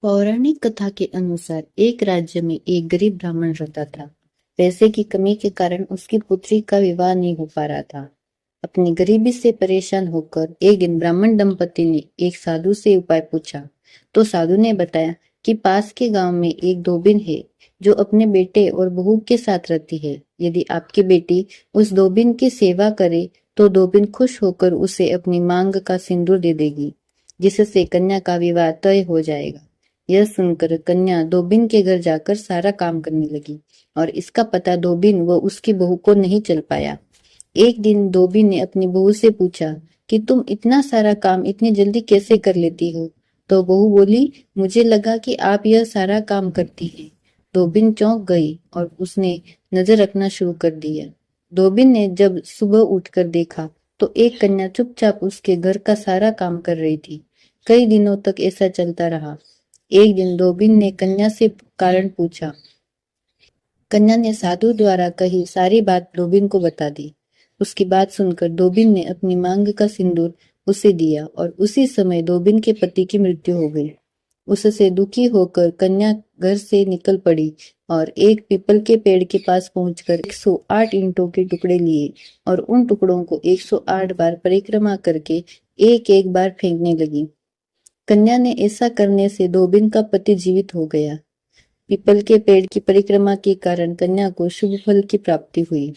पौराणिक कथा के अनुसार एक राज्य में एक गरीब ब्राह्मण रहता था। पैसे की कमी के कारण उसकी पुत्री का विवाह नहीं हो पा रहा था। अपनी गरीबी से परेशान होकर एक दिन ब्राह्मण दंपति ने एक साधु से उपाय पूछा। तो साधु ने बताया कि पास के गांव में एक धोबिन है जो अपने बेटे और बहू के साथ रहती है। यदि आपकी बेटी उस धोबिन की सेवा करे तो धोबिन खुश होकर उसे अपनी मांग का सिंदूर दे देगी, जिससे कन्या का विवाह तय हो जाएगा। यह सुनकर कन्या धोबिन के घर जाकर सारा काम करने लगी और इसका पता धोबिन व उसकी बहू को नहीं चल पाया। एक दिन धोबिन ने अपनी बहू से पूछा कि तुम इतना सारा काम इतनी जल्दी कैसे कर लेती हो? तो बहू बोली, मुझे लगा कि आप यह सारा काम करती हैं। धोबिन चौंक गई और उसने नजर रखना शुरू कर दिया। धोबिन ने जब सुबह उठकर देखा तो एक कन्या चुपचाप उसके घर का सारा काम कर रही थी। कई दिनों तक ऐसा चलता रहा। एक दिन धोबिन ने कन्या से कारण पूछा। कन्या ने साधु द्वारा कही सारी बात धोबिन को बता दी। उसकी बात सुनकर धोबिन ने अपनी मांग का सिंदूर उसे दिया और उसी समय धोबिन के पति की मृत्यु हो गई। उससे दुखी होकर कन्या घर से निकल पड़ी और एक पीपल के पेड़ के पास पहुंचकर 108 ईंटों के टुकड़े लिए और उन टुकड़ों को 108 बार परिक्रमा करके एक एक बार फेंकने लगी। कन्या ने ऐसा करने से धोबिन का पति जीवित हो गया। पीपल के पेड़ की परिक्रमा के कारण कन्या को शुभ फल की प्राप्ति हुई।